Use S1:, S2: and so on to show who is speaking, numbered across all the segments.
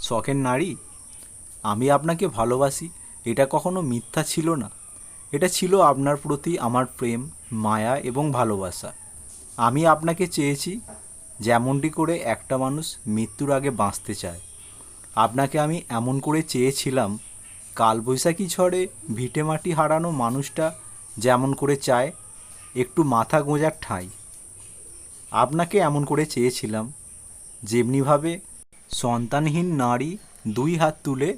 S1: শখের নারী, আমি আপনাকে ভালোবাসি এটা কখনো মিথ্যা ছিল না। এটা ছিল আপনার প্রতি আমার প্রেম, মায়া এবং ভালোবাসা। আমি আপনাকে চেয়েছি যেমনটি করে একটা মানুষ মৃত্যুর আগে বাঁচতে চায়। আপনাকে আমি এমন করে চেয়েছিলাম, কালবৈশাখী ঝড়ে ভিটেমাটি হারানো মানুষটা যেমন করে চায় একটু মাথা গোঁজার ঠাঁই। আপনাকে এমন করে চেয়েছিলাম যেমনিভাবে সন্তানহীন নারী দুই হাত তুলে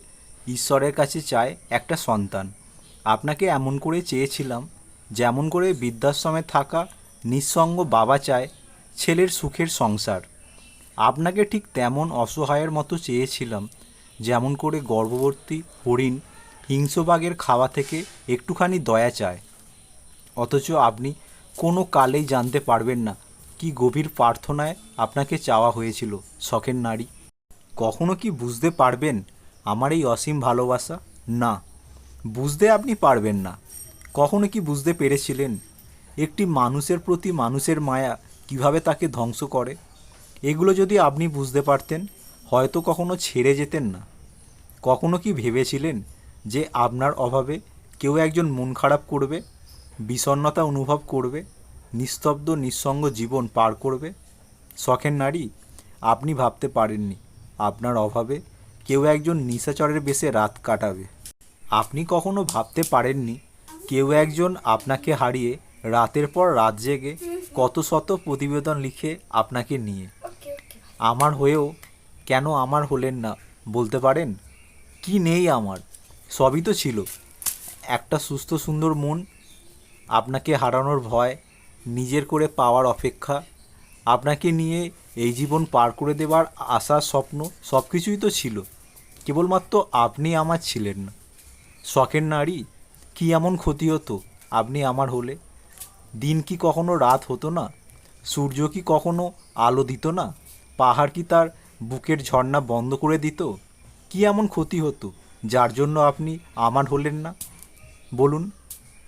S1: ঈশ্বরের কাছে চায় একটা সন্তান। আপনাকে এমন করে চেয়েছিলাম যেমন করে বৃদ্ধাশ্রমে থাকা নিঃসঙ্গ বাবা চায় ছেলের সুখের সংসার। আপনাকে ঠিক তেমন অসহায়ের মতো চেয়েছিলাম যেমন করে গর্ভবতী হরিণ হিংস্রবাঘের খাওয়া থেকে একটুখানি দয়া চায়। অথচ আপনি কোনো কালেই জানতে পারবেন না কি গভীর প্রার্থনায় আপনাকে চাওয়া হয়েছিল শখের নারী। কখনো কি বুঝতে পারবেন আমার এই অসীম ভালোবাসা? না, বুঝতে আপনি পারবেন না। কখনো কি বুঝতে পেরেছিলেন একটি মানুষের প্রতি মানুষের মায়া কিভাবে তাকে ধ্বংস করে? এগুলো যদি আপনি বুঝতে পারতেন হয়তো কখনো ছেড়ে যেতেন না। কখনো কি ভেবেছিলেন যে আপনার অভাবে কেউ একজন মন খারাপ করবে, বিষণ্ণতা অনুভব করবে, নিস্তব্ধ নিঃসঙ্গ জীবন পার করবে? শখের নারী, আপনি ভাবতে পারেননি আপনার অভাবে কেউ একজন নিশাচরের বেশে রাত কাটাবে। আপনি কখনো ভাবতে পারেননি কেউ একজন আপনাকে হারিয়ে রাতের পর রাত জেগে কত শত প্রতিবেদন লিখে আপনাকে নিয়ে। আমার হয়েও কেন আমার হলেন না বলতে পারেন? কি নেই আমার? সবই তো ছিল। একটা সুস্থ সুন্দর মন, আপনাকে হারানোর ভয়, নিজের করে পাওয়ার অপেক্ষা, আপনাকে নিয়ে এই জীবন পার করে দেবার আশা, স্বপ্ন, সব কিছুই তো ছিল। কেবলমাত্র আপনি আমার ছিলেন না। শখের নারী, কি এমন ক্ষতি হতো আপনি আমার হলে? দিন কি কখনো রাত হতো না? সূর্য কি কখনো আলো দিত না? পাহাড় কি তার বুকের ঝর্ণা বন্ধ করে দিত? কি এমন ক্ষতি হতো যার জন্য আপনি আমার হলেন না? বলুন।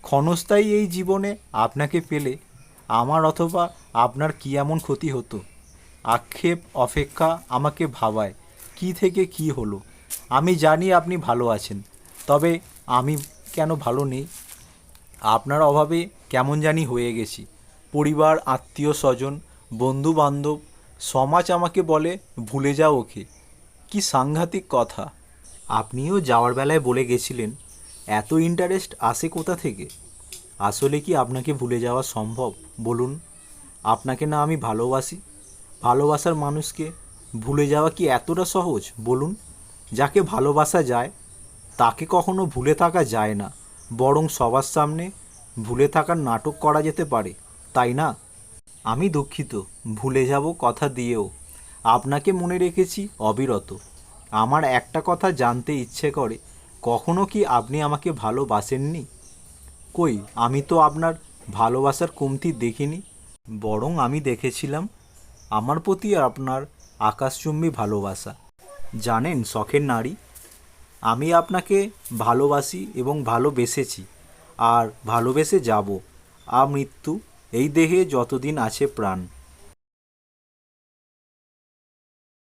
S1: ক্ষণস্থায়ী এই জীবনে আপনাকে পেলে আমার অথবা আপনার কি এমন ক্ষতি হতো? আক্ষেপ অপেক্ষা আমাকে ভাবায় কি থেকে কি হলো। আমি জানি আপনি ভালো আছেন, তবে আমি কেন ভালো নেই? আপনার অভাবে কেমন জানি হয়ে গেছি। পরিবার, আত্মীয় স্বজন, বন্ধু বান্ধব, সমাজ আমাকে বলে ভুলে যাও ওকে। কি সাংঘাতিক কথা! আপনিও যাওয়ার বেলায় বলে গেছিলেন এত ইন্টারেস্ট আসে কোথা থেকে? আসলে কি আপনাকে ভুলে যাওয়া সম্ভব বলুন? আপনাকে না আমি ভালোবাসি? ভালোবাসার মানুষকে ভুলে যাওয়া কি এতটা সহজ বলুন? যাকে ভালোবাসা যায় তাকে কখনো ভুলে থাকা যায় না, বরং সবার সামনে ভুলে থাকার নাটক করা যেতে পারে, তাই না? আমি দুঃখিত, ভুলে যাব কথা দিয়েও। আপনাকে মনে রেখেছি অবিরত। আমার একটা কথা জানতে ইচ্ছে করে, কখনো কি আপনি আমাকে ভালোবাসেননি? কই, আমি তো আপনার ভালোবাসার কমতি দেখিনি। বরং আমি দেখেছিলাম আমার প্রতি আপনার আকাশচুম্বী ভালোবাসা। জানেন শখের নারী, আমি আপনাকে ভালোবাসি এবং ভালোবেসেছি, আর ভালোবেসে যাব আমৃত্যু, এই দেহে যতদিন আছে প্রাণ।